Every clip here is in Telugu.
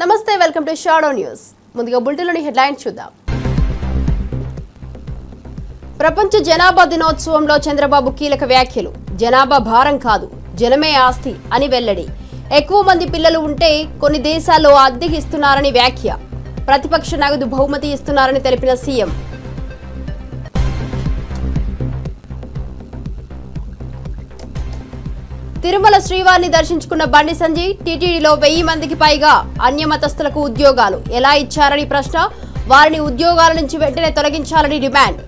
నమస్తే వెల్కమ్ టు షాడో న్యూస్. ముందుగా బులెటిన్లోని హెడ్లైన్స్ చూద్దాం. ప్రపంచ జనాభా దినోత్సవంలో చంద్రబాబు కీలక వ్యాఖ్యలు. జనాభా భారం కాదు, జనమే ఆస్తి అని వెల్లడి. ఎక్కువ మంది పిల్లలు ఉంటే కొన్ని దేశాల్లో అద్దెకి ఇస్తున్నారని వ్యాఖ్య. ప్రతిపక్ష నగదు బహుమతి ఇస్తున్నారని తెలిపిన సీఎం. తిరుమల శ్రీవారిని దర్శించుకున్న బండి సంజయ్. టీటీడీలో 1000 మందికి పైగా అన్యమతస్థులకు ఉద్యోగాలు ఎలా ఇచ్చారని ప్రశ్న. వారిని ఉద్యోగాల నుంచి వెంటనే తొలగించాలని డిమాండ్.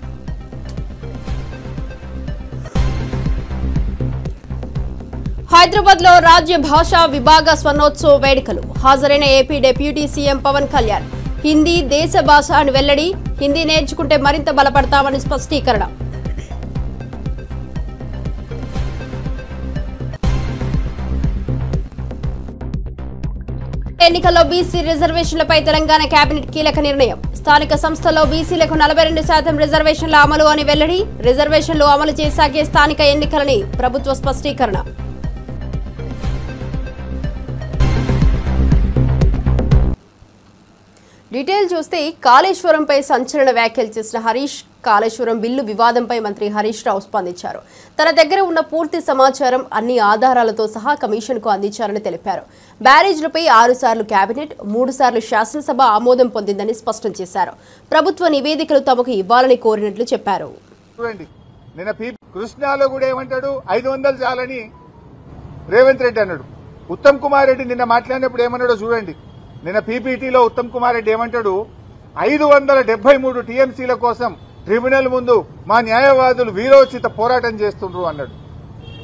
హైదరాబాద్ లో రాజ్య భాషా విభాగ స్వర్ణోత్సవ వేడుకలు. హాజరైన AP deputy CM Pawan Kalyan. Hindi దేశ భాష అని వెల్లడి. హిందీ నేర్చుకుంటే మరింత బలపడతామని స్పష్టీకరణ. ఎన్నికల్లో బీసీ రిజర్వేషన్లపై తెలంగాణ కేబినెట్ కీలక నిర్ణయం. స్థానిక సంస్థల్లో బీసీలకు 42% రిజర్వేషన్ల అమలు అని వెల్లడి. రిజర్వేషన్లు అమలు చేశాకే స్థానిక ఎన్నికలని ప్రభుత్వ స్పష్టీకరణ. డీటెయిల్ చూస్తే కాళేశ్వరంపై సంచలన వ్యాఖ్యలు చేసిన హరీష్. కాళేశ్వరం బిల్లు వివాదంపై మంత్రి హరీష్ రావు స్పందించారు. తన దగ్గర ఉన్న పూర్తి సమాచారం అన్ని ఆధారాలతో సహా కమిషన్కు అందించారని తెలిపారు. బ్యారేజ్లపై 6 సార్లు కేబినెట్, 3 సార్లు శాసనసభ ఆమోదం పొందిందని స్పష్టం చేశారు. ప్రభుత్వ నివేదికలు తమకు ఇవ్వాలని కోరినట్లు చెప్పారు. కృష్ణాలో కూడా ఏమంటాడు, 500 చాలని రేవంత్ రెడ్డి అన్నాడు. ఉత్తమ్ కుమార్ రెడ్డి నిన్న మాట్లాడినప్పుడు ఏమన్నాడో చూడండి. నిన్న పీపీటీలో ఉత్తమ్ కుమార్ రెడ్డి ఏమంటాడు, 573 టీఎంసీల కోసం ట్రిబ్యునల్ ముందు మా న్యాయవాదులు వీరోచిత పోరాటం చేస్తుండ్రు అన్నాడు.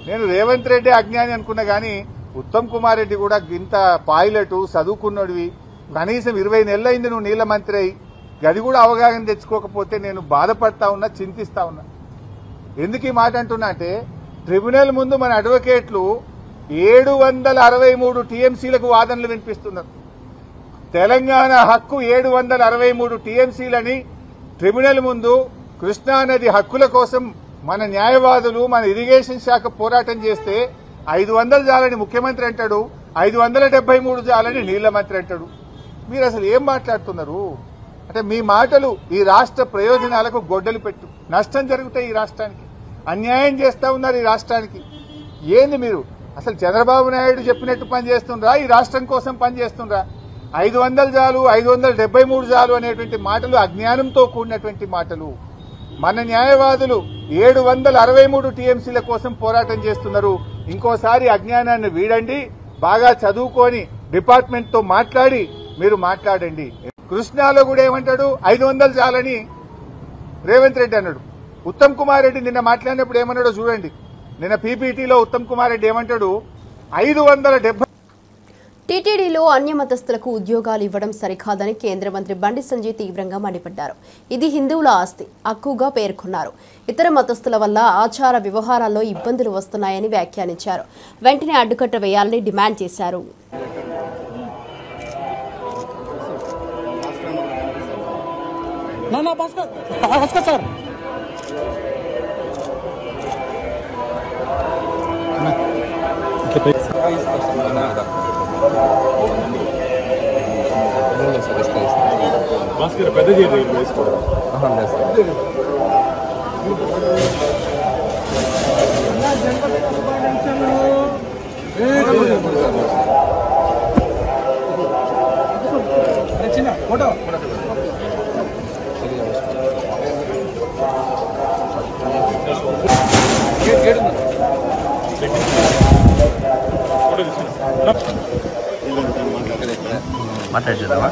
నేను రేవంత్ రెడ్డి అజ్ఞాని అనుకున్నా గానీ ఉత్తమ్ కుమార్ రెడ్డి కూడా ఇంత పైలట్ చదువుకున్నడివి, కనీసం 20 నెలలైంది నువ్వు నీళ్ల మంత్రి అయి, గది కూడా అవగాహన తెచ్చుకోకపోతే నేను బాధపడతా ఉన్నా, చింతిస్తా ఉన్నా. ఎందుకు ఈ మాట అంటున్నా అంటే, ట్రిబ్యునల్ ముందు మన అడ్వకేట్లు 763 టీఎంసీలకు వాదనలు వినిపిస్తున్నారు. తెలంగాణ హక్కు 763 టీఎంసీలని ట్రిబ్యునల్ ముందు కృష్ణానది హక్కుల కోసం మన న్యాయవాదులు, మన ఇరిగేషన్ శాఖ పోరాటం చేస్తే 500 చాలని ముఖ్యమంత్రి అంటాడు, 573 చాలని నీళ్ల మంత్రి అంటాడు. మీరు అసలు ఏం మాట్లాడుతున్నారు? అంటే మీ మాటలు ఈ రాష్ట్ర ప్రయోజనాలకు గొడ్డలు పెట్టు. నష్టం జరుగుతాయి ఈ రాష్ట్రానికి, అన్యాయం చేస్తా ఉన్నారు ఈ రాష్ట్రానికి. ఏంది మీరు అసలు చంద్రబాబు నాయుడు చెప్పినట్టు పనిచేస్తుండ్రా, ఈ రాష్ట్రం కోసం పనిచేస్తుండ్రా? 500 చాలు, 573 చాలు అనేటువంటి మాటలు అజ్ఞానంతో కూడినటువంటి మాటలు. మన న్యాయవాదులు 763 టీఎంసీల కోసం పోరాటం చేస్తున్నారు. ఇంకోసారి అజ్ఞానాన్ని వీడండి, బాగా చదువుకొని డిపార్ట్మెంట్ తో మాట్లాడి మీరు మాట్లాడండి. కృష్ణాలో కూడా ఏమంటాడు, 500 చాలని రేవంత్ రెడ్డి అన్నాడు. ఉత్తమ్ కుమార్ రెడ్డి నిన్న మాట్లాడినప్పుడు ఏమన్నాడో చూడండి. నిన్న పీపీటీలో ఉత్తమ్ కుమార్ రెడ్డి ఏమంటాడు, 570 టీటీడీలో అన్యమతస్థులకు ఉద్యోగాలు ఇవ్వడం సరికాదని కేంద్ర మంత్రి బండి సంజయ్ తీవ్రంగా మండిపడ్డారు. ఇది హిందువుల ఆస్తి హక్కుగా పేర్కొన్నారు. ఇతర మతస్థుల వల్ల ఆచార వ్యవహారాల్లో ఇబ్బందులు వస్తున్నాయని వ్యాఖ్యానించారు. వెంటనే అడ్డుకట్ట వేయాలని డిమాండ్ చేశారు. పెద్ద ఫోటో మాట్లాడుతున్నావా?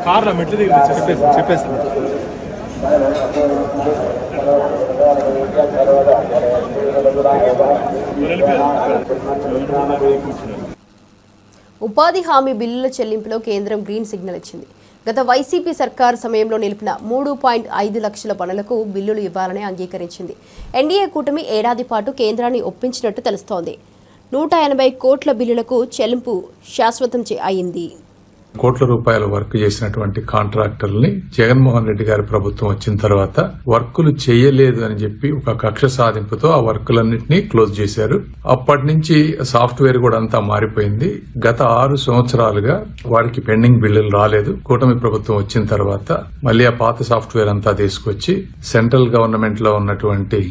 కార్లో మెట్లు దగ్గర చెప్పేసి ఉపాధి హామీ బిల్లుల చెల్లింపులో కేంద్రం గ్రీన్ సిగ్నల్ ఇచ్చింది. గత వైసీపీ సర్కార్ సమయంలో నిలిపిన 3.5 లక్షల పనులకు బిల్లులు ఇవ్వాలని అంగీకరించింది. ఎన్డీఏ కూటమి ఏడాది పాటు కేంద్రాన్ని ఒప్పించినట్టు తెలుస్తోంది. 180 కోట్ల బిల్లులకు చెల్లింపు శాశ్వతం అయింది. కోట్ల రూపాయల వర్క్ చేసినటువంటి కాంట్రాక్టర్ని జగన్మోహన్ రెడ్డి గారి ప్రభుత్వం వచ్చిన తర్వాత వర్కులు చేయలేదు అని చెప్పి ఒక కక్ష సాధింపుతో ఆ వర్కులన్నింటినీ క్లోజ్ చేశారు. అప్పటి నుంచి సాఫ్ట్వేర్ కూడా అంతా మారిపోయింది. గత 6 సంవత్సరాలుగా వారికి పెండింగ్ బిల్లులు రాలేదు. కూటమి ప్రభుత్వం వచ్చిన తర్వాత మళ్ళీ ఆ పాత సాఫ్ట్వేర్ అంతా తీసుకొచ్చి సెంట్రల్ గవర్నమెంట్ లో ఉన్నటువంటి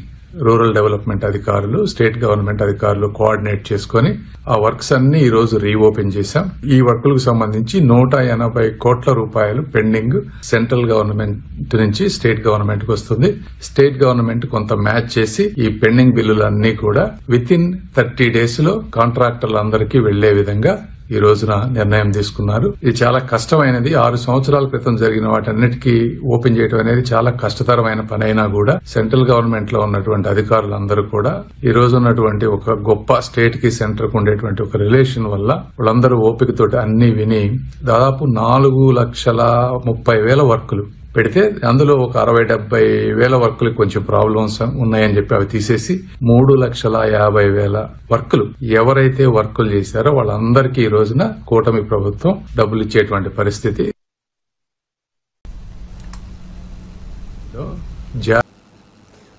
రూరల్ డెవలప్మెంట్ అధికారులు, స్టేట్ గవర్నమెంట్ అధికారులు కోఆర్డినేట్ చేసుకుని ఆ వర్క్స్ అన్ని ఈ రోజు రీఓపెన్ చేశాం. ఈ వర్కులకు సంబంధించి 180 కోట్ల రూపాయలు పెండింగ్ సెంట్రల్ గవర్నమెంట్ నుంచి స్టేట్ గవర్నమెంట్ కు వస్తుంది. స్టేట్ గవర్నమెంట్ కొంత మ్యాచ్ చేసి ఈ పెండింగ్ బిల్లులన్నీ కూడా విత్ ఇన్ 30 days లో కాంట్రాక్టర్లందరికీ వెళ్లే విధంగా ఈ రోజున నిర్ణయం తీసుకున్నారు. ఇది చాలా కష్టమైనది. 6 సంవత్సరాల క్రితం జరిగిన వాటన్నిటికీ ఓపెన్ చేయడం అనేది చాలా కష్టతరమైన పని అయినా కూడా సెంట్రల్ గవర్నమెంట్ లో ఉన్నటువంటి అధికారులందరూ కూడా ఈ రోజు ఉన్నటువంటి ఒక గొప్ప స్టేట్ కి సెంటర్ కు ఉండేటువంటి ఒక రిలేషన్ వల్ల వాళ్ళందరూ ఓపికతోటి అన్ని విని దాదాపు 4,30,000 వర్కులు పెడితే అందులో ఒక 60,000-70,000 వర్కులకు కొంచెం ప్రాబ్లమ్స్ ఉన్నాయని చెప్పి అవి తీసేసి 3,50,000 వర్కులు ఎవరైతే వర్కులు చేశారో వాళ్ళందరికీ ఈ రోజున కూటమి ప్రభుత్వం డబ్బులు ఇచ్చేటువంటి పరిస్థితి.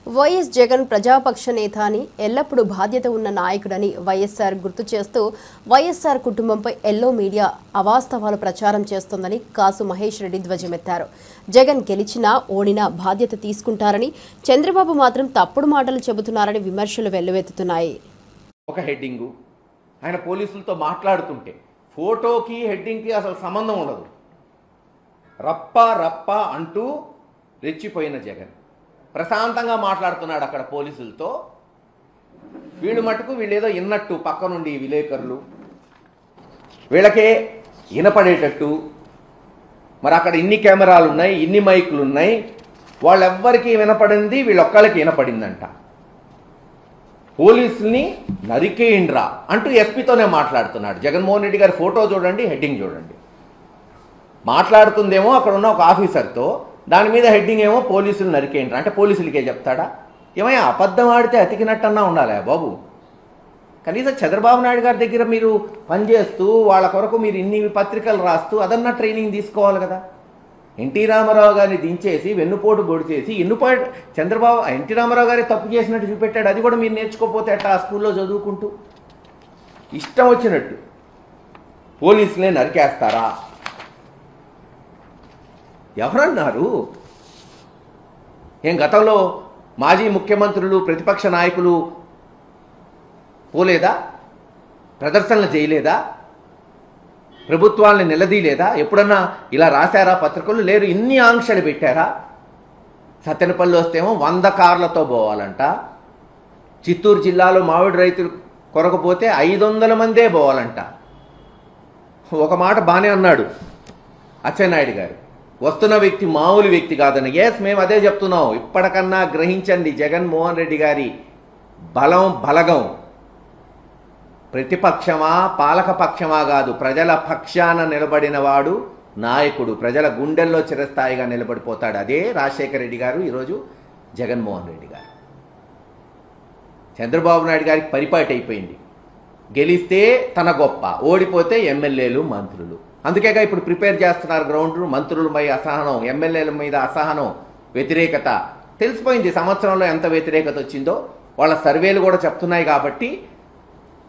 వైఎస్ జగన్ ప్రజాపక్ష నేత అని, ఎల్లప్పుడూ బాధ్యత ఉన్న నాయకుడని వైఎస్ఆర్ గుర్తు చేస్తూ వైఎస్ఆర్ కుటుంబంపై ఎల్లో మీడియా అవాస్తవాలు ప్రచారం చేస్తోందని కాసు మహేష్ రెడ్డి ధ్వజమెత్తారు. జగన్ గెలిచినా ఓడినా బాధ్యత తీసుకుంటారని, చంద్రబాబు మాత్రం తప్పుడు మాటలు చెబుతున్నారని విమర్శలు వెల్లువెత్తుతున్నాయి. ఒక హెడ్డింగు ఆయన పోలీసులతో మాట్లాడుతుంటే ఫోటోకి హెడ్డింగ్కి అసలు సంబంధం ఉండదు. రప్ప రప్ప అంటూ రెచ్చిపోయిన జగన్ ప్రశాంతంగా మాట్లాడుతున్నాడు అక్కడ పోలీసులతో. వీళ్ళు మటుకు వీళ్ళేదో ఇన్నట్టు పక్క నుండి విలేకరులు వీళ్ళకే వినపడేటట్టు, మరి అక్కడ ఇన్ని కెమెరాలు ఉన్నాయి, ఇన్ని మైకులు ఉన్నాయి, వాళ్ళెవ్వరికీ వినపడింది వీళ్ళొక్కళ్ళకి వినపడిందంట. పోలీసుల్ని నరికేయండ్రా అంటూ ఎస్పీతోనే మాట్లాడుతున్నాడు. జగన్మోహన్ రెడ్డి గారి ఫోటో చూడండి, హెడ్డింగ్ చూడండి. మాట్లాడుతుందేమో అక్కడ ఉన్న ఒక ఆఫీసర్తో, దాని మీద హెడ్డింగ్ ఏమో పోలీసులు నరికేయండ్రా అంటే పోలీసులకే చెప్తాడా? ఏమయ్యా అబద్ధం ఆడితే అతికినట్టన్నా ఉండాలి బాబు. కనీసం చంద్రబాబు నాయుడు గారి దగ్గర మీరు పనిచేస్తూ వాళ్ళ కొరకు మీరు ఇన్ని పత్రికలు రాస్తూ అదన్నా ట్రైనింగ్ తీసుకోవాలి కదా. ఎన్టీ రామారావు గారిని దించేసి వెన్నుపోటు గొడిచేసి ఎన్టీ రామారావు గారి తప్పు చేసినట్టు చూపెట్టాడు. అది కూడా మీరు నేర్చుకోకపోతే అట్లా ఆ స్కూల్లో చదువుకుంటూ ఇష్టం వచ్చినట్టు పోలీసులే నరికేస్తారా? ఎవరన్నారు? ఏం గతంలో మాజీ ముఖ్యమంత్రులు, ప్రతిపక్ష నాయకులు పోలేదా? ప్రదర్శనలు చేయలేదా? ప్రభుత్వాన్ని నిలదీయలేదా? ఎప్పుడన్నా ఇలా రాశారా పత్రికలు? లేరు. ఇన్ని ఆంక్షలు పెట్టారా? సత్తెనపల్లి వస్తేమో 100 కార్లతో పోవాలంట. చిత్తూరు జిల్లాలో మామిడి రైతులు కొరకపోతే 500 మందే పోవాలంట. ఒక మాట బానే అన్నాడు అచ్చెన్నాయుడు గారు, వస్తున్న వ్యక్తి మామూలు వ్యక్తి కాదని. ఎస్, మేము అదే చెప్తున్నాం. ఇప్పటికన్నా గ్రహించండి జగన్మోహన్ రెడ్డి గారి బలగం ప్రతిపక్షమా పాలకపక్షమా కాదు, ప్రజల పక్షాన నిలబడిన వాడు నాయకుడు. ప్రజల గుండెల్లో చిరస్థాయిగా నిలబడిపోతాడు. అదే రాజశేఖర రెడ్డి గారు, ఈరోజు జగన్మోహన్ రెడ్డి గారు. చంద్రబాబు నాయుడు గారికి పరిపాటి అయిపోయింది. గెలిస్తే తన గొప్ప, ఓడిపోతే ఎమ్మెల్యేలు మంత్రులు. అందుకేగా ఇప్పుడు ప్రిపేర్ చేస్తున్నారు గ్రౌండ్. మంత్రులపై అసహనం, ఎమ్మెల్యేల మీద అసహనం, వ్యతిరేకత తెలిసిపోయింది. సంవత్సరంలో ఎంత వ్యతిరేకత వచ్చిందో వాళ్ళ సర్వేలు కూడా చెప్తున్నాయి. కాబట్టి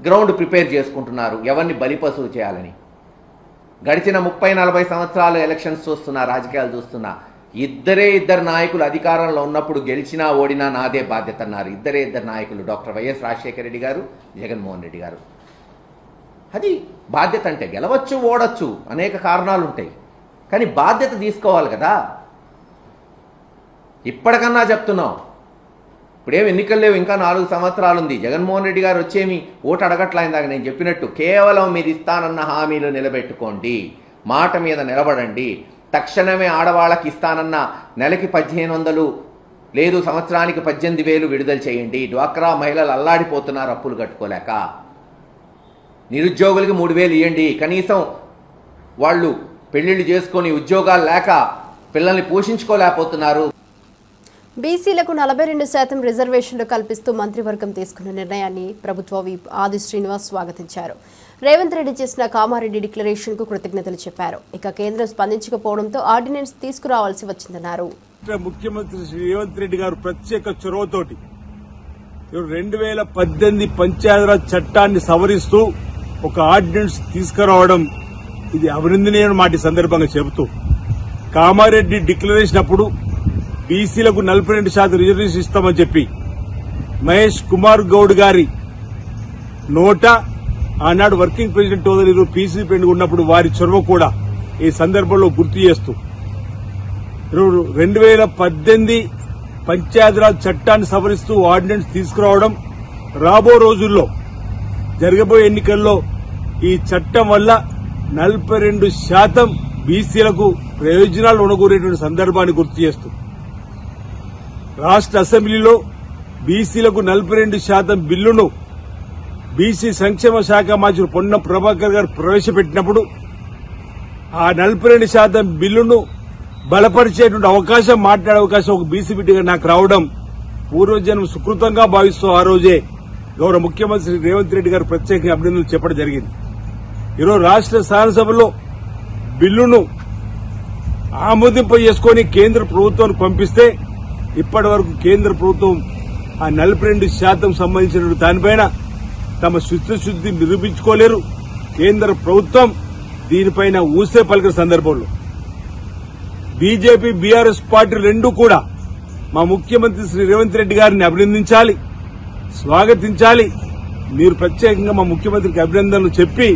గ్రౌండ్ ప్రిపేర్ చేసుకుంటున్నారు ఎవరిని బలిపశువు చేయాలని. గడిచిన 30-40 సంవత్సరాలు ఎలక్షన్స్ చూస్తున్నా, రాజకీయాలు చూస్తున్నా, ఇద్దరు నాయకులు అధికారంలో ఉన్నప్పుడు గెలిచినా ఓడినా నాదే బాధ్యత అన్నారు. ఇద్దరు నాయకులు, డాక్టర్ వైఎస్ రాజశేఖర రెడ్డి గారు, జగన్మోహన్ రెడ్డి గారు. అది బాధ్యత. అంటే గెలవచ్చు, ఓడచ్చు, అనేక కారణాలు ఉంటాయి, కానీ బాధ్యత తీసుకోవాలి కదా. ఇప్పటికన్నా చెప్తున్నాం, ఇప్పుడేమి ఎన్నికలు లేవు, ఇంకా 4 సంవత్సరాలు ఉంది. జగన్మోహన్ రెడ్డి గారు వచ్చేమి ఓటు అడగట్లయిందాక నేను చెప్పినట్టు కేవలం మీరు ఇస్తానన్న హామీలు నిలబెట్టుకోండి, మాట మీద నిలబడండి. తక్షణమే ఆడవాళ్ళకి ఇస్తానన్న నెలకి 1,500 లేదు సంవత్సరానికి 18,000 విడుదల చేయండి. డ్వాక్రా మహిళలు అల్లాడిపోతున్నారు అప్పులు కట్టుకోలేక. నిరుద్యోగులకి 3,000 ఇవ్వండి. కనీసం వాళ్ళు పెళ్లిళ్ళు చేసుకొని ఉద్యోగాలు లేక పిల్లల్ని పోషించుకోలేకపోతున్నారు. బీసీలకు 42% రిజర్వేషన్లు కల్పిస్తూ మంత్రివర్గం తీసుకున్న నిర్ణయాన్ని ప్రభుత్వ విప్ ఆది శ్రీనివాస్ స్వాగతించారు. రేవంత్ రెడ్డి చేసిన కామారెడ్డి డిక్లరేషన్కు కృతజ్ఞతలు చెప్పారు. ఇక కేంద్రం స్పందించకపోవడంతో ఆర్డినెన్స్ తీసుకురావాల్సి వచ్చిందన్నారు. ముఖ్యమంత్రి రేవంత్ రెడ్డి గారు ప్రత్యేక చొరవతోటి 2018 పంచాయతీరాజ్ చట్టాన్ని సవరిస్తూ ఒక ఆర్డినెన్స్ తీసుకురావడం ఇది అభినందనీయమైన మాట సందర్భంగా చెబుతూ, కామారెడ్డి డిక్లరేషన్ అప్పుడు బీసీలకు 42% రిజర్వేషన్ ఇస్తామని చెప్పి మహేష్ కుమార్ గౌడ్ గారి నోట ఆనాడు వర్కింగ్ ప్రెసిడెంట్ హోదాలో పీసీ పెండు ఉన్నప్పుడు వారి చొరవ కూడా ఈ సందర్భంలో గుర్తు చేస్తూ 2018 పంచాయతీరాజ్ చట్టాన్ని సవరిస్తూ ఆర్డినెన్స్ తీసుకురావడం రాబో రోజుల్లో జరగబోయే ఎన్నికల్లో ఈ చట్టం వల్ల 42% బీసీలకు ప్రయోజనాలు ఉనగూరేటువంటి సందర్భాన్ని గుర్తు చేస్తూ రాష్ట్ర అసెంబ్లీలో బీసీలకు 42% బిల్లును బీసీ సంక్షేమ శాఖ మంత్రి పొన్నం ప్రభాకర్ గారు ప్రవేశపెట్టినప్పుడు ఆ 42% బిల్లును బలపరిచేటువంటి అవకాశం, మాట్లాడే అవకాశం ఒక బీసీ బిడ్డగా నాకు రావడం పూర్వజన్మ సుకృతంగా భావిస్తూ ఆ రోజే గౌరవ ముఖ్యమంత్రి రేవంత్ రెడ్డి గారు ప్రత్యేకంగా అభినందనలు చెప్పడం జరిగింది. ఈరోజు రాష్ట్ర శాసనసభలో బిల్లును ఆమోదింప చేసుకుని కేంద్ర ప్రభుత్వానికి పంపిస్తే ఇప్పటి వరకు కేంద్ర ప్రభుత్వం ఆ 42% సంబంధించిన దానిపైన తమ చిత్తశుద్ది నిరూపించుకోలేరు. కేంద్ర ప్రభుత్వం దీనిపైన ఊసే పలికిన సందర్భంలో బీజేపీ, బీఆర్ఎస్ పార్టీ రెండూ కూడా మా ముఖ్యమంత్రి శ్రీ రేవంత్ రెడ్డి గారిని అభినందించాలి, స్వాగతించాలి. మీరు ప్రత్యేకంగా మా ముఖ్యమంత్రికి అభినందనలు చెప్పి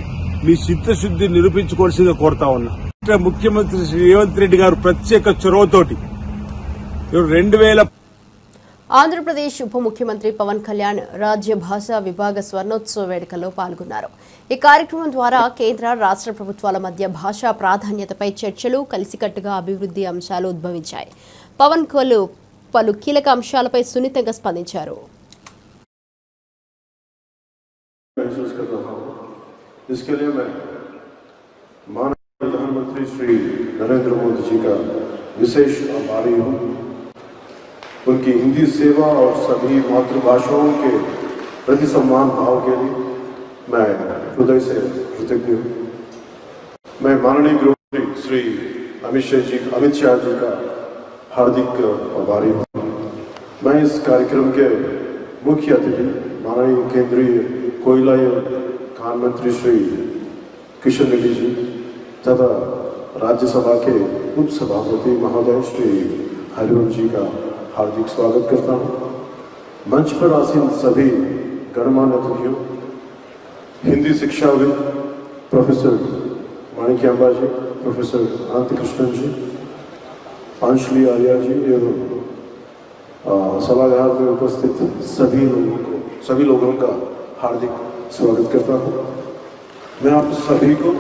మీ చిత్తశుద్ది నిరూపించుకోవాల్సిందిగా కోరుతా ఉన్నా. ముఖ్యమంత్రి శ్రీ రేవంత్ రెడ్డి గారు ప్రత్యేక చొరవతోటి ఆంధ్రప్రదేశ్ ఉప ముఖ్యమంత్రి పవన్ కళ్యాణ్ రాజ్య భాషా విభాగ స్వర్ణోత్సవ వేడుకల్లో పాల్గొన్నారు. ఈ కార్యక్రమం ద్వారా కేంద్ర, రాష్ట్ర ప్రభుత్వాల మధ్య భాషా ప్రాధాన్యతపై చర్చలు, కలిసికట్టుగా అభివృద్ధి అంశాలు ఉద్భవించాయి. పవన్ పలు కీలక అంశాలపై సున్నితంగా స్పందించారు. प्रधानमंत्री श्री नरेंद्र मोदी जी का विशेष आभारी हूँ। उनकी हिंदी सेवा और सभी मातृभाषाओं के प्रति सम्मान भाव के लिए मैं हृदय से कृतज्ञ हूँ। मैं माननीय गृहमंत्री श्री अमित शाह जी का हार्दिक आभारी हूँ। मैं इस कार्यक्रम के मुख्य अतिथि माननीय केंद्रीय कोयला एवं खान मंत्री श्री किशन रेड्डी जी तथा राज्यसभा के उप सभापति महोदय श्री हरिवंश जी का हार्दिक स्वागत करता हूँ। मंच पर आसीन सभी गणमान्य अतिथियों, हिंदी शिक्षाविद प्रोफेसर माणिक्यांबा जी, प्रोफेसर अनंत कृष्णन जी, अंशली आर्या जी एवं सभागार में उपस्थित सभी लोगों का हार्दिक स्वागत करता हूँ। मैं आप सभी को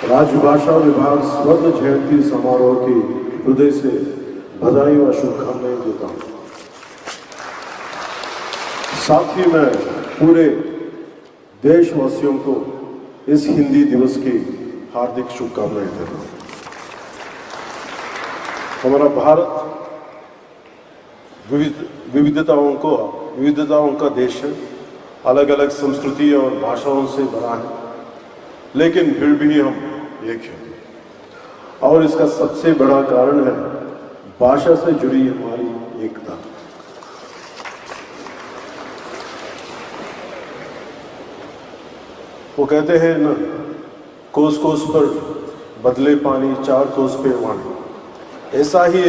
राजभाषा विभाग स्वर्ण जयंती समारोह की हृदय से बधाई व शुभकामनाएं देता हूँ। साथ ही मैं पूरे देशवासियों को इस हिंदी दिवस की हार्दिक शुभकामनाएं देता हूँ। हमारा भारत विविधताओं का देश है। अलग अलग संस्कृति और भाषाओं से बना है, लेकिन फिर भी हम एक हैं। और इसका सबसे बड़ा कारण है भाषा से जुड़ी हमारी एकता। वो कहते हैं ना, कोस कोस पर बदले पानी, चार कोस पे वाणी। ऐसा ही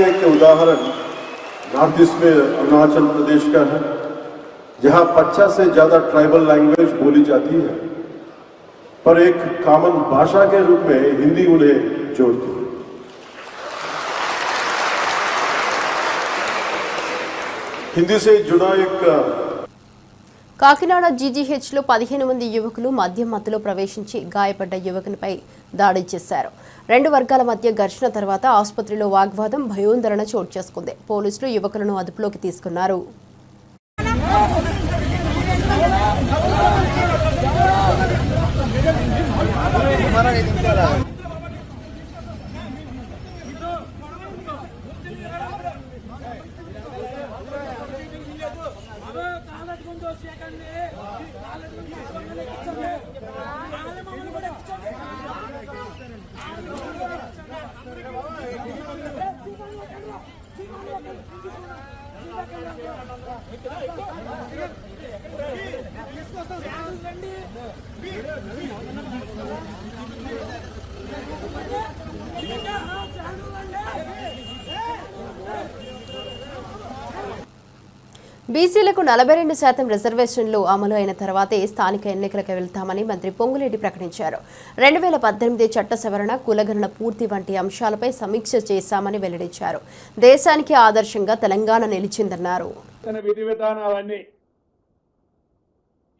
एक उदाहरण नॉर्थ ईस्ट में अरुणाचल प्रदेश का है, जहां 50 से ज्यादा ट्राइबल लैंग्वेज बोली जाती है, पर एक कॉमन भाषा के रूप में हिंदी उन्हें जोड़ती है। हिंदी से जुड़ा एक కాకినాడ జీజీహెచ్లో 15 మంది యువకులు మద్యం మత్తులో ప్రవేశించి గాయపడ్డ యువకునిపై దాడి చేశారు. రెండు వర్గాల మధ్య ఘర్షణ తర్వాత ఆసుపత్రిలో వాగ్వాదం, భయోందరణ చోటు చేసుకుంది. పోలీసులు యువకులను అదుపులోకి తీసుకున్నారు. బీసీలకు 42% రిజర్వేషన్లు అమలు అయిన తర్వాతే స్థానిక ఎన్నికలకు వెళ్తామని మంత్రి పొంగులేటి ప్రకటించారు. 2018 చట్ట సవరణ, కులగణన పూర్తి వంటి అంశాలపై సమీక్ష చేశామని వెల్లడించారు. దేశానికి ఆదర్శంగా తెలంగాణ నిలిచిందన్నారు. విధి విధానాలన్నీ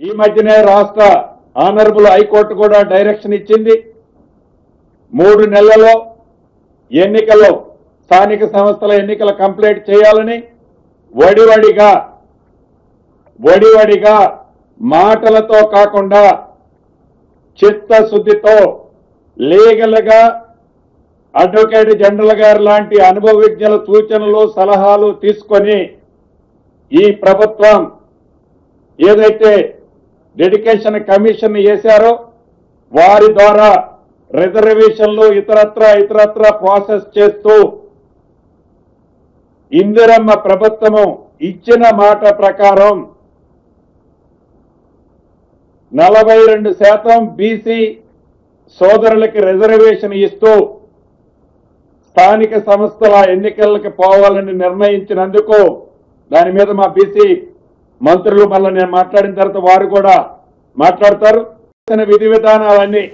ఈ మధ్యనే రాష్ట్ర ఆనరబుల్ హైకోర్టు కూడా డైరెక్షన్ ఇచ్చింది. 3 నెలల్లో ఎన్నికల్లో స్థానిక సంస్థల ఎన్నికల కంప్లీట్ చేయాలని వడివడిగా మాటలతో కాకుండా చిత్తశుద్ధితో లీగల్గా అడ్వకేట్ జనరల్ గారు లాంటి అనుభవజ్ఞుల సూచనలు సలహాలు తీసుకొని ఈ ప్రభుత్వం ఏదైతే డెడికేషన్ కమిషన్ వేశారో వారి ద్వారా రిజర్వేషన్లు ఇతరత్ర ప్రాసెస్ చేస్తూ ఇందిరమ్మ ప్రభుత్వము ఇచ్చిన మాట ప్రకారం 42% బీసీ సోదరులకి రిజర్వేషన్ ఇస్తూ స్థానిక సంస్థల ఎన్నికలకు పోవాలని నిర్ణయించినందుకు దాని మీద మా బీసీ మంత్రులు మళ్ళీ నేను మాట్లాడిన తర్వాత వారు కూడా మాట్లాడతారు. విధి విధానాలన్నీ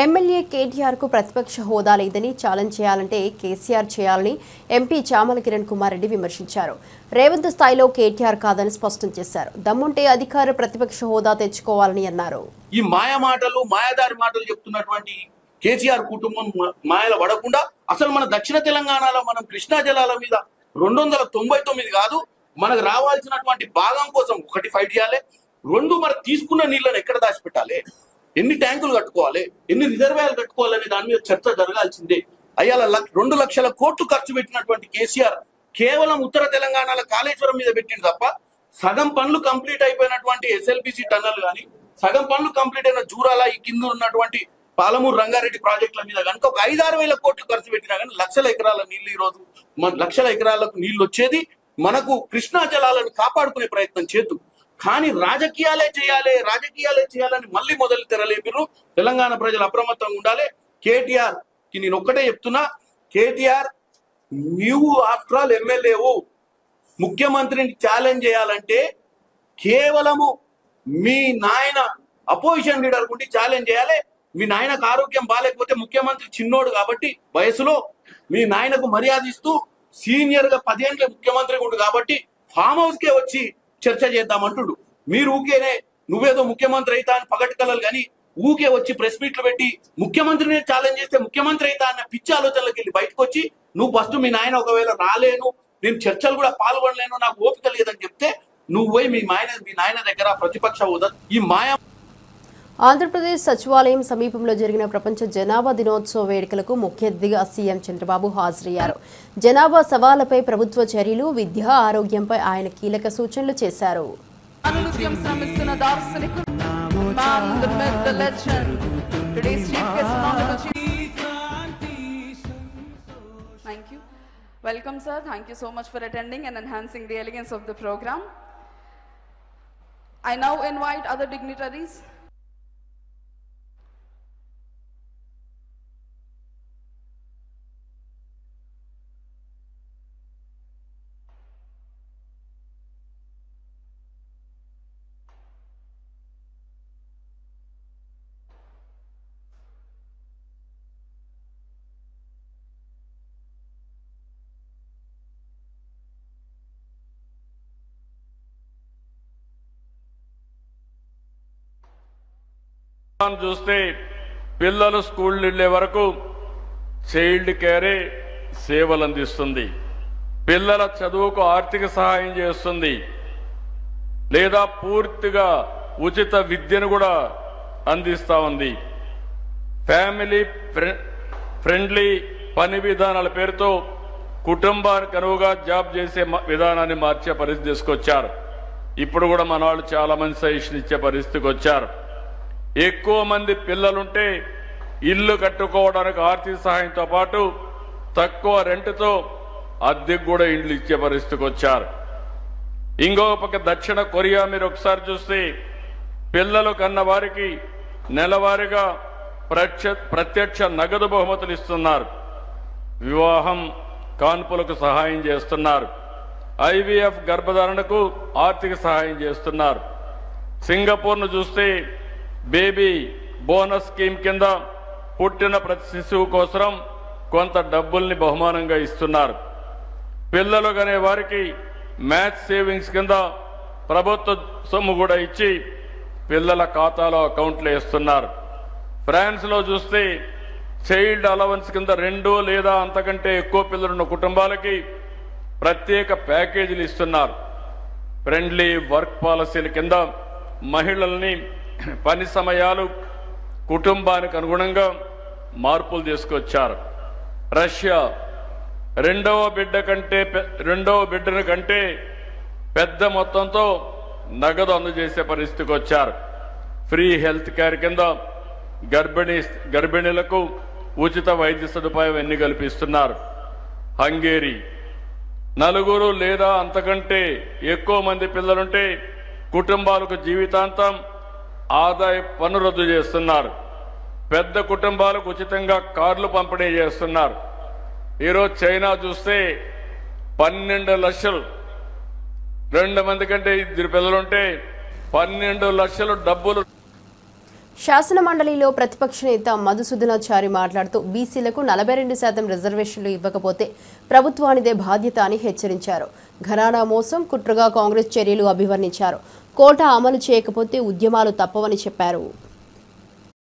ఎమ్మెల్యే కేటీఆర్ కు ప్రతిపక్ష హోదా లేదని ఛాలెంజ్ చేయాలంటే కేసీఆర్ చేయాలని ఎంపీ చామల కిరణ్ కుమార్ రెడ్డి విమర్శించారు. రేవంత్ స్థాయిలో కేటీఆర్ కాదని స్పష్టం చేశారు. దమ్ముంటే అధికార ప్రతిపక్ష హోదా తెచ్చుకోవాలని అన్నారు. ఈ మాయదారి మాటలు చెప్తున్నటువంటి కేసీఆర్ కుటుంబం మాయల పడకుండా అసలు మన దక్షిణ తెలంగాణలో మనం కృష్ణా జలాల మీద 299 కాదు మనకు రావాల్సినటువంటి భాగం కోసం ఒకటి ఫైట్ చేయాలి. 2 మరి తీసుకున్న నీళ్ళని ఎక్కడ దాచిపెట్టాలి, ఎన్ని ట్యాంకులు కట్టుకోవాలి, ఎన్ని రిజర్వాయర్లు కట్టుకోవాలనే దాని మీద చర్చ జరగాల్సిందే. అయ్యాల 2 లక్షల కోట్లు ఖర్చు పెట్టినటువంటి కేసీఆర్ కేవలం ఉత్తర తెలంగాణలో కాళేశ్వరం మీద పెట్టింది తప్ప సగం పనులు కంప్లీట్ అయిపోయినటువంటి ఎస్ఎల్బిసి టన్నల్ కానీ సగం పనులు కంప్లీట్ అయిన జూరాల ఈ కింద ఉన్నటువంటి పాలమూరు రంగారెడ్డి ప్రాజెక్టుల మీద కనుక ఒక 5-6 వేల కోట్లు ఖర్చు పెట్టినా కానీ లక్షల ఎకరాల నీళ్లు ఈ రోజు లక్షల ఎకరాలకు నీళ్లు వచ్చేది. మనకు కృష్ణా జలాలను కాపాడుకునే ప్రయత్నం చేద్దాం. కానీ రాజకీయాలే చేయాలని మళ్ళీ మొదలు తెరలేపిరు. తెలంగాణ ప్రజలు అప్రమత్తంగా ఉండాలి. కేటీఆర్ కి నేను ఒక్కటే చెప్తున్నా, కేటీఆర్ నువ్వు ఆఫ్టర్ ఆల్ ఎమ్మెల్యేవు, ముఖ్యమంత్రిని ఛాలెంజ్ చేయాలంటే కేవలము మీ నాయన అపోజిషన్ లీడర్ గుండి ఛాలెంజ్ చేయాలి. మీ నాయనకు ఆరోగ్యం బాగాలేకపోతే ముఖ్యమంత్రి చిన్నోడు కాబట్టి వయసులో మీ నాయనకు మర్యాద ఇస్తూ సీనియర్ గా 10 ఏళ్ళ ముఖ్యమంత్రి ఉండు కాబట్టి ఫామ్ హౌస్ కే వచ్చి చర్చ చేద్దామంటుడు. మీరు ఊకేనే నువ్వేదో ముఖ్యమంత్రి అయితా అని పగటి కలలు కానీ ఊకే వచ్చి ప్రెస్ మీట్లు పెట్టి ముఖ్యమంత్రిని ఛాలెంజ్ చేస్తే ముఖ్యమంత్రి అయితా అన్న పిచ్చి ఆలోచనలకు వెళ్ళి బయటకు వచ్చి నువ్వు ఫస్ట్ మీ నాయన ఒకవేళ రాలేను, నేను చర్చలు కూడా పాల్గొనలేను, నాకు ఓపిక లేదని చెప్తే నువ్వు పోయి మీ నాయన దగ్గర ప్రతిపక్ష హోదా ఈ మాయా. ఆంధ్రప్రదేశ్ సచివాలయం సమీపంలో జరిగిన ప్రపంచ జనాభా దినోత్సవ వేడుకలకు ముఖ్య అతిథిగా సీఎం చంద్రబాబు హాజరయ్యారు. జనాభా సవాళ్లపై ప్రభుత్వ చర్యలు, విద్య, ఆరోగ్యంపై ఆయన కీలక సూచనలు చేశారు. Welcome, sir. Thank you so much for attending and enhancing the elegance of the program. I now invite other dignitaries. చూస్తే పిల్లలు స్కూల్ వెళ్ళే వరకు చైల్డ్ కేరే సేవలు అందిస్తుంది. పిల్లల చదువుకు ఆర్థిక సహాయం చేస్తుంది. లేదా పూర్తిగా ఉచిత విద్యను కూడా అందిస్తా ఉంది. ఫ్యామిలీ ఫ్రెండ్లీ పని విధానాల పేరుతో కుటుంబానికి అనువుగా జాబ్ చేసే విధానాన్ని మార్చే పరిస్థితి తీసుకొచ్చారు. ఇప్పుడు కూడా మన వాళ్ళు చాలా మంది సజెషన్ ఇచ్చే పరిస్థితికి వచ్చారు. ఎక్కువ మంది పిల్లలుంటే ఇల్లు కట్టుకోవడానికి ఆర్థిక సహాయంతో పాటు తక్కువ రెంట్తో అద్దెకు కూడా ఇండ్లు ఇచ్చే పరిస్థితికి వచ్చారు. ఇంకో పక్క దక్షిణ కొరియా మీరు ఒకసారి చూస్తే పిల్లలు కన్న వారికి నెలవారీగా ప్రత్యక్ష నగదు బహుమతులు ఇస్తున్నారు. వివాహం కాన్పులకు సహాయం చేస్తున్నారు. ఐవీఎఫ్ గర్భధారణకు ఆర్థిక సహాయం చేస్తున్నారు. సింగపూర్ను చూస్తే బేబీ బోనస్ స్కీమ్ కింద పుట్టిన ప్రతి శిశువు కోసం కొంత డబ్బుల్ని బహుమానంగా ఇస్తున్నారు. పిల్లలు కనే వారికి మ్యాథ్స్ సేవింగ్స్ కింద ప్రభుత్వ సొమ్ము కూడా ఇచ్చి పిల్లల ఖాతాలో అకౌంట్లు వేస్తున్నారు. ఫ్రాన్స్లో చూస్తే చైల్డ్ అలవెన్స్ కింద 2 లేదా అంతకంటే ఎక్కువ పిల్లలున్న కుటుంబాలకి ప్రత్యేక ప్యాకేజీలు ఇస్తున్నారు. ఫ్రెండ్లీ వర్క్ పాలసీల కింద మహిళల్ని పని సమయాలు కుటుంబానికి అనుగుణంగా మార్పులు తీసుకొచ్చారు. రష్యా రెండవ బిడ్డను కంటే పెద్ద మొత్తంతో నగదు అందజేసే పరిస్థితికి వచ్చారు. ఫ్రీ హెల్త్ కేర్ కింద గర్భిణీలకు ఉచిత వైద్య సదుపాయం ఎన్ని కల్పిస్తున్నారు. హంగేరీ 4 లేదా అంతకంటే ఎక్కువ మంది పిల్లలుంటే కుటుంబాలకు జీవితాంతం ఆదాయ పన్ను రద్దు చేస్తున్నారు. పెద్ద కుటుంబాలకు ఉచితంగా కార్లు పంపిణీ చేస్తున్నారు. ఈరోజు చైనా చూస్తే 12 లక్షలు 2 మంది కంటే 2 పిల్లలుంటే 12 లక్షలు డబ్బులు. శాసన మండలిలో ప్రతిపక్ష నేత మధుసూదనాచారి మాట్లాడుతూ బీసీలకు 42% రిజర్వేషన్లు ఇవ్వకపోతే ప్రభుత్వానిదే బాధ్యత అని హెచ్చరించారు. ఘరానా మోసం కుట్రగా కాంగ్రెస్ చర్యలు అభివర్ణించారు. కోటా అమలు చేయకపోతే ఉద్యమాలు తప్పవని చెప్పారు.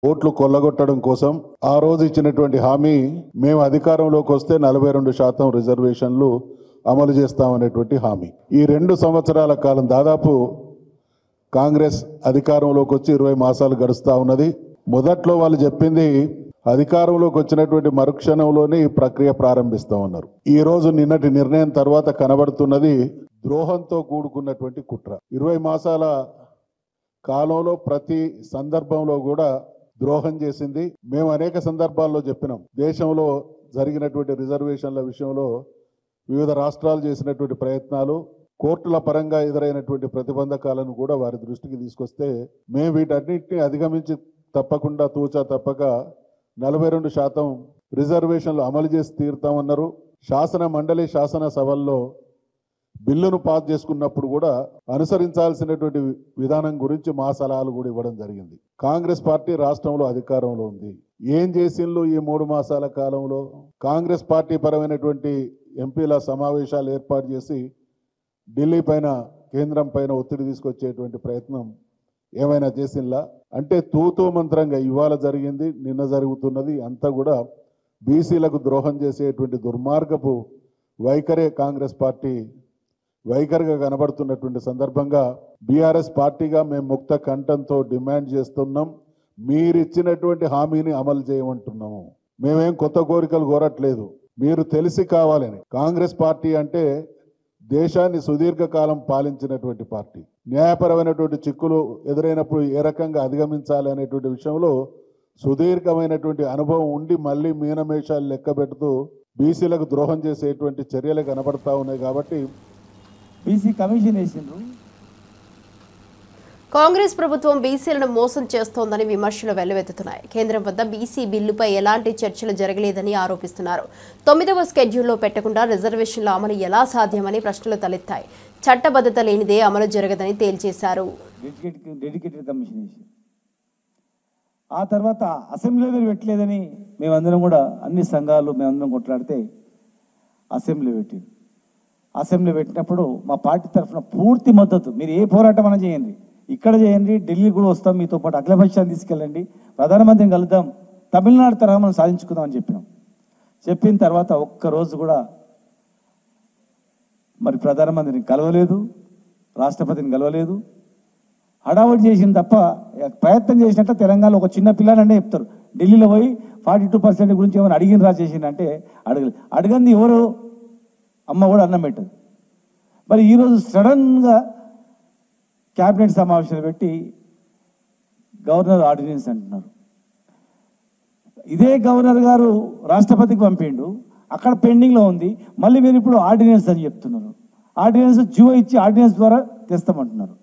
ఓట్లు కొల్లగొట్టడం కోసం ఆ రోజు ఇచ్చినటువంటి హామీ మేము అధికారంలోకి వస్తే 42% రిజర్వేషన్లు అమలు చేస్తామనేటువంటి హామీ. ఈ 2 సంవత్సరాల కాలం దాదాపు కాంగ్రెస్ అధికారంలోకి వచ్చి 20 మాసాలు గడుస్తూ ఉన్నది. మొదట్లో వాళ్ళు చెప్పింది అధికారంలోకి వచ్చినటువంటి మరుక్షణంలోనే ఈ ప్రక్రియ ప్రారంభిస్తూ ఉన్నారు. ఈ రోజు నిన్నటి నిర్ణయం తర్వాత కనబడుతున్నది ద్రోహంతో కూడుకున్నటువంటి కుట్ర. 20 మాసాల కాలంలో ప్రతి సందర్భంలో కూడా ద్రోహం చేసింది. మేము అనేక సందర్భాల్లో చెప్పినాం. దేశంలో జరిగినటువంటి రిజర్వేషన్ల విషయంలో వివిధ రాష్ట్రాలు చేసినటువంటి ప్రయత్నాలు, కోర్టుల పరంగా ఎదురైనటువంటి ప్రతిబంధకాలను కూడా వారి దృష్టికి తీసుకొస్తే మేము వీటన్నిటిని అధిగమించి తప్పకుండా తూచా తప్పక 42% రిజర్వేషన్లు అమలు చేసి తీరుతామన్నారు. శాసన మండలి శాసనసభల్లో బిల్లును పాస్ చేసుకున్నప్పుడు కూడా అనుసరించాల్సినటువంటి విధానం గురించి మా సలహాలు కూడా ఇవ్వడం జరిగింది. కాంగ్రెస్ పార్టీ రాష్ట్రంలో అధికారంలో ఉంది. ఏం చేసిండ్రు ఈ 3 మాసాల కాలంలో? కాంగ్రెస్ పార్టీ పరమైనటువంటి ఎంపీల సమావేశాలు ఏర్పాటు చేసి ఢిల్లీ పైన కేంద్రం పైన ఒత్తిడి తీసుకొచ్చేటువంటి ప్రయత్నం ఏమైనా చేసిందా అంటే తూతూ మంత్రంగా ఇవాళ జరిగింది, నిన్న జరుగుతున్నది అంతా కూడా బీసీలకు ద్రోహం చేసేటువంటి దుర్మార్గపు వైఖరే కాంగ్రెస్ పార్టీ వైఖరిగా కనబడుతున్నటువంటి సందర్భంగా బీఆర్ఎస్ పార్టీగా మేము ముక్త కంఠంతో డిమాండ్ చేస్తున్నాం. మీరిచ్చినటువంటి హామీని అమలు చేయమంటున్నాము. మేమేం కొత్త కోరికలు కోరట్లేదు. మీరు తెలిసి కావాలని. కాంగ్రెస్ పార్టీ అంటే దేశాన్ని సుదీర్ఘకాలం పాలించినటువంటి పార్టీ. న్యాయపరమైనటువంటి చిక్కులు ఎదురైనప్పుడు ఏ రకంగా అధిగమించాలి అనేటువంటి విషయంలో సుదీర్ఘమైనటువంటి అనుభవం ఉండి మళ్ళీ మీనమేషాలు లెక్క పెడుతూ బీసీలకు ద్రోహం చేసేటువంటి చర్యలు కనబడతా ఉన్నాయి. కాబట్టి బీసీ కమిషన్ వేసిండ్రు. కాంగ్రెస్ ప్రభుత్వం బీసీలను మోసం చేస్తోందని విమర్శలు వెల్లువెత్తుతున్నాయి. కేంద్రం వద్ద బీసీ బిల్లుపై ఎలాంటి చర్చలు జరగలేదని ఆరోపిస్తున్నారు. 9వ స్కెడ్యూల్లో పెట్టకుండా రిజర్వేషన్ల అమలు ఎలా సాధ్యమని ప్రశ్నలు తలెత్తాయి. చట్టబద్ధత లేనిదే అమలు జరగదని తేల్చేశారు. డెడికేటెడ్ కమిషన్ వేసి ఆ తర్వాత అసెంబ్లీలో పెట్టలేదని మేమందరం కూడా అన్ని సంఘాలు మేమందరం కొట్లాడితే అసెంబ్లీ పెట్టింది. అసెంబ్లీ పెట్టినప్పుడు మా పార్టీ తరఫున పూర్తి మద్దతు. మీరు ఏ పోరాటం అయినా చేయండి, ఇక్కడ చేయండి, ఢిల్లీ కూడా వస్తాం, మీతో పాటు అఖిలపక్షాన్ని తీసుకెళ్ళండి, ప్రధానమంత్రిని కలుద్దాం, తమిళనాడు తరహా మనం సాధించుకుందాం అని చెప్పినాం. చెప్పిన తర్వాత ఒక్కరోజు కూడా మరి ప్రధానమంత్రిని కలవలేదు, రాష్ట్రపతిని కలవలేదు, హడావుడి చేసింది తప్ప ప్రయత్నం చేసినట్టు తెలంగాణలో ఒక చిన్న పిల్లాడంటే చెప్తారు. ఢిల్లీలో పోయి 42% గురించి ఏమైనా అడిగిన చేసిందంటే అడగంది ఎవరు, అమ్మ కూడా అన్నం పెట్టదు. మరి ఈరోజు సడన్గా క్యాబినెట్ సమావేశాలు పెట్టి గవర్నర్ ఆర్డినెన్స్ అంటున్నారు. ఇదే గవర్నర్ గారు రాష్ట్రపతికి పంపిండు, అక్కడ పెండింగ్లో ఉంది. మళ్ళీ మీరు ఇప్పుడు ఆర్డినెన్స్ అని చెప్తున్నారు. ఆర్డినెన్స్ జియో ఇచ్చి ఆర్డినెన్స్ ద్వారా తెస్తామంటున్నారు.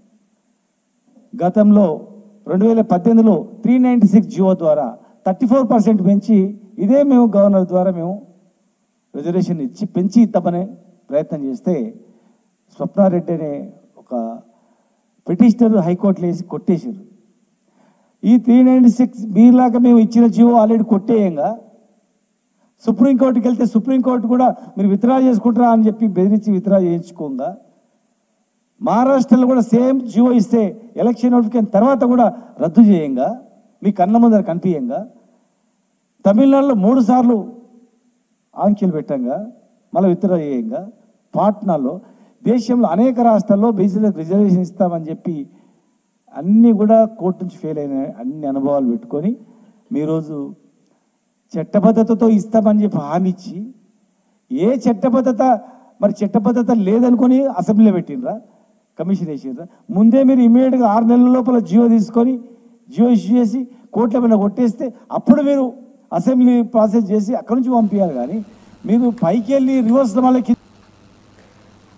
గతంలో 2018లో 396 జియో ద్వారా 34% పెంచి ఇదే మేము గవర్నర్ ద్వారా మేము రిజర్వేషన్ ఇచ్చి పెంచి ఇద్దామనే ప్రయత్నం చేస్తే స్వప్నారెడ్డి అనే ఒక పిటిషనర్ హైకోర్టులో వేసి కొట్టేశారు. ఈ 396 మీలాగా మేము ఇచ్చిన జియో ఆల్రెడీ కొట్టేయంగా సుప్రీంకోర్టుకి వెళ్తే సుప్రీంకోర్టు కూడా మీరు విత్డ్రా చేసుకుంటారా అని చెప్పి బెదిరించి విత్డ్రా చేయించుకోగా, మహారాష్ట్రలో కూడా సేమ్ జియో ఇస్తే ఎలక్షన్ నోటిఫికేషన్ తర్వాత కూడా రద్దు చేయంగా, మీ కన్న ముందర కనిపించంగా, తమిళనాడులో 3 సార్లు ఆంక్షలు పెట్టంగా మళ్ళీ విత్డ్రా చేయంగా, పాట్నాలో దేశంలో అనేక రాష్ట్రాల్లో బీసీలకు రిజర్వేషన్ ఇస్తామని చెప్పి అన్నీ కూడా కోర్టు నుంచి ఫెయిల్ అయిన అన్ని అనుభవాలు పెట్టుకొని మీరోజు చట్టబద్ధతతో ఇస్తామని చెప్పి హామీ ఇచ్చి ఏ చట్టబద్ధత మరి చట్టబద్ధత లేదనుకొని అసెంబ్లీలో పెట్టినరా, కమిషన్ వేసినరా? ముందే మీరు ఇమీడియట్గా 6 నెలల లోపల జియో తీసుకొని జియో ఇష్యూ చేసి కోర్టుల మీద కొట్టేస్తే అప్పుడు మీరు అసెంబ్లీ ప్రాసెస్ చేసి అక్కడి నుంచి పంపించాలి. కానీ మీరు పైకి వెళ్ళి రివర్స్ మళ్ళీ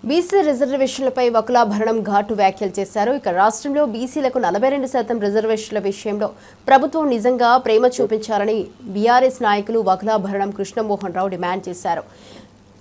బీసీ రిజర్వేషన్లపై వకులాభరణం ఘాటు వ్యాఖ్యలు చేశారు. ఇక రాష్ట్రంలో బీసీలకు 42% రిజర్వేషన్ల విషయంలో ప్రభుత్వం నిజంగా ప్రేమ చూపించాలని బీఆర్ఎస్ నాయకులు వకులాభరణం కృష్ణమోహన్ రావు డిమాండ్ చేశారు.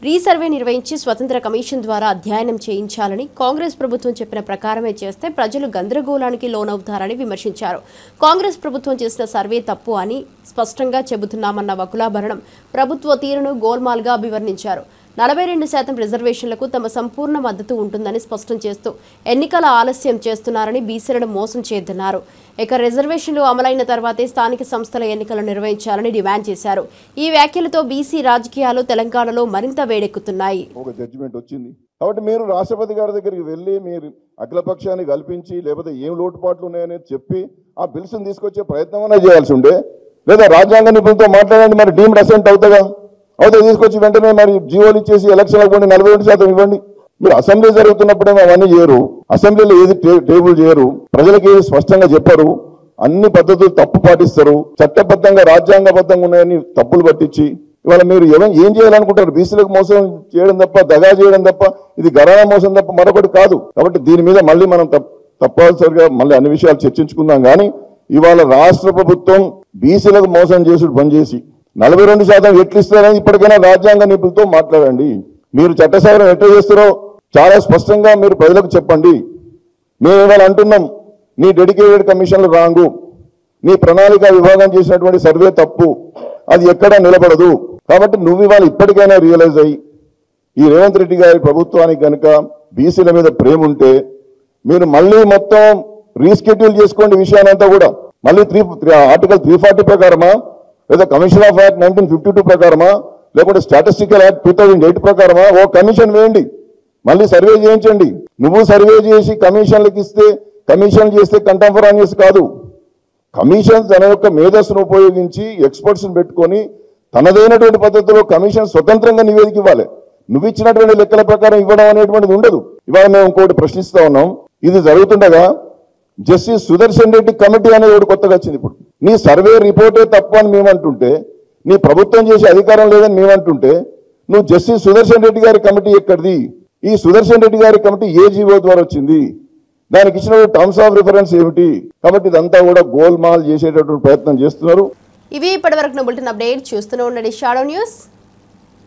రీసర్వే నిర్వహించి స్వతంత్ర కమిషన్ ద్వారా అధ్యయనం చేయించాలని, కాంగ్రెస్ ప్రభుత్వం చెప్పిన ప్రకారమే చేస్తే ప్రజలు గందరగోళానికి లోనవుతారని విమర్శించారు. కాంగ్రెస్ ప్రభుత్వం చేసిన సర్వే తప్పు అని స్పష్టంగా చెబుతున్నామన్న వకులాభరణం ప్రభుత్వ తీరును గోల్మాల్గా అభివర్ణించారు. 42% రిజర్వేషన్లకు తమ సంపూర్ణ మద్దతు ఉంటుందని స్పష్టం చేస్తూ ఎన్నికల ఆలస్యం చేస్తున్నారని, బీసీలను మోసం చేయొద్దన్నారు. ఇక రిజర్వేషన్లు అమలైన తర్వాతే స్థానిక సంస్థల ఎన్నికలు నిర్వహించాలని డిమాండ్ చేశారు. ఈ వ్యాఖ్యలతో బీసీ రాజకీయాలు తెలంగాణలో మరింత వేడెక్కుతున్నాయి. ఒక జడ్జిమెంట్ వచ్చింది కాబట్టి మీరు రాష్ట్రపతి గారి దగ్గరికి వెళ్ళి మీరు అఖిలపక్షాన్ని కల్పించి లేకపోతే ఏం లోటుపాట్లు ఉన్నాయనేది చెప్పి ఆ బిల్స్ తీసుకొచ్చే ప్రయత్నం అనేది చేయాల్సి ఉండే. లేదా రాజ్యాంగ నిపుణులతో మాట్లాడండి, మరి డీమ్డ్ అసెంట్ అవుతాగా, అవుతే తీసుకొచ్చి వెంటనే మరి జీవోలు ఇచ్చేసి ఎలక్షన్లకు పోండి, 42% ఇవ్వండి. మీరు అసెంబ్లీ జరుగుతున్నప్పుడేమో అవన్నీ చేయరు, అసెంబ్లీలో ఏది టేబుల్ చేయరు, ప్రజలకు ఏది స్పష్టంగా చెప్పరు, అన్ని పద్ధతులు తప్పు పాటిస్తారు, చట్టబద్ధంగా రాజ్యాంగబద్ధంగా ఉన్నాయని తప్పులు పట్టించి ఇవాళ మీరు ఏం చేయాలనుకుంటారు? బీసీలకు మోసం చేయడం తప్ప, దగా చేయడం తప్ప, ఇది గరానా మోసం తప్ప మరొకటి కాదు. కాబట్టి దీని మీద మళ్ళీ మనం తప్పనిసరిగా మళ్ళీ అన్ని విషయాలు చర్చించుకుందాం. కానీ ఇవాళ రాష్ట్ర ప్రభుత్వం బీసీలకు మోసం చేసుడు బంద్ చేసి 42% ఎట్లు ఇస్తారని ఇప్పటికైనా రాజ్యాంగ నిపుణులతో మాట్లాడండి. మీరు చట్ట సవరణ ఎట్లా చేస్తారో చాలా స్పష్టంగా మీరు ప్రజలకు చెప్పండి. మేము ఇవాళ అంటున్నాం, నీ డెడికేటెడ్ కమిషన్లు రాంగు, నీ ప్రణాళిక విభాగం చేసినటువంటి సర్వే తప్పు, అది ఎక్కడా నిలబడదు. కాబట్టి నువ్వు ఇవాళ ఇప్పటికైనా రియలైజ్ అయ్యి ఈ రేవంత్ రెడ్డి గారి ప్రభుత్వానికి కనుక బీసీల మీద ప్రేమ ఉంటే మీరు మళ్ళీ మొత్తం రీస్కెడ్యూల్ చేసుకోండి విషయానంతా కూడా. మళ్ళీ ఆర్టికల్ 340 ప్రకారమా, లేదా కమిషన్ ఆఫ్ యాక్ట్ 1952 ప్రకారమా, లేకుంటే స్టాటిస్టికల్ యాక్ట్ 2008 ప్రకారమా ఓ కమిషన్ వేయండి, మళ్ళీ సర్వే చేయించండి. నువ్వు సర్వే చేసి కమిషన్లకు ఇస్తే, కమిషన్ చేస్తే కంటెంపరానియస్ కాదు. కమిషన్ తన యొక్క మేధస్సును ఉపయోగించి ఎక్స్పర్ట్స్ని పెట్టుకొని తనదైనటువంటి పద్ధతిలో కమిషన్ స్వతంత్రంగా నివేదిక ఇవ్వాలి. నువ్వు ఇచ్చినటువంటి లెక్కల ప్రకారం ఇవ్వడం అనేటువంటిది ఉండదు. ఇవాళ మేము ఇంకోటి ప్రశ్నిస్తా ఉన్నాం. ఇది జరుగుతుండగా జస్టిస్ సుదర్శన్ రెడ్డి కమిటీ అనేది ఒకటి కొత్తగా వచ్చింది. ఇప్పుడు నీ సర్వే రిపోర్టే తప్పు అని మేమంటుంటే, నీ ప్రభుత్వం చేసే అధికారం లేదని మేమంటుంటే, నువ్వు జస్టిస్ సుదర్శన్ రెడ్డి గారి కమిటీ ఎక్కడిది? ఈ సుదర్శన్ రెడ్డి గారి కమిటీ ఏ జీవో ద్వారా వచ్చింది? దానికి ఇచ్చిన టర్మ్స్ ఆఫ్ రిఫరెన్స్ ఏమిటి? కాబట్టి ఇదంతా కూడా గోల్మాల్ చేసేటటువంటి ప్రయత్నం చేస్తున్నారు. ఇవి ఇప్పటివరకు బులెటిన్ అప్డేట్ చూస్తూనే ఉండండి షాడో న్యూస్.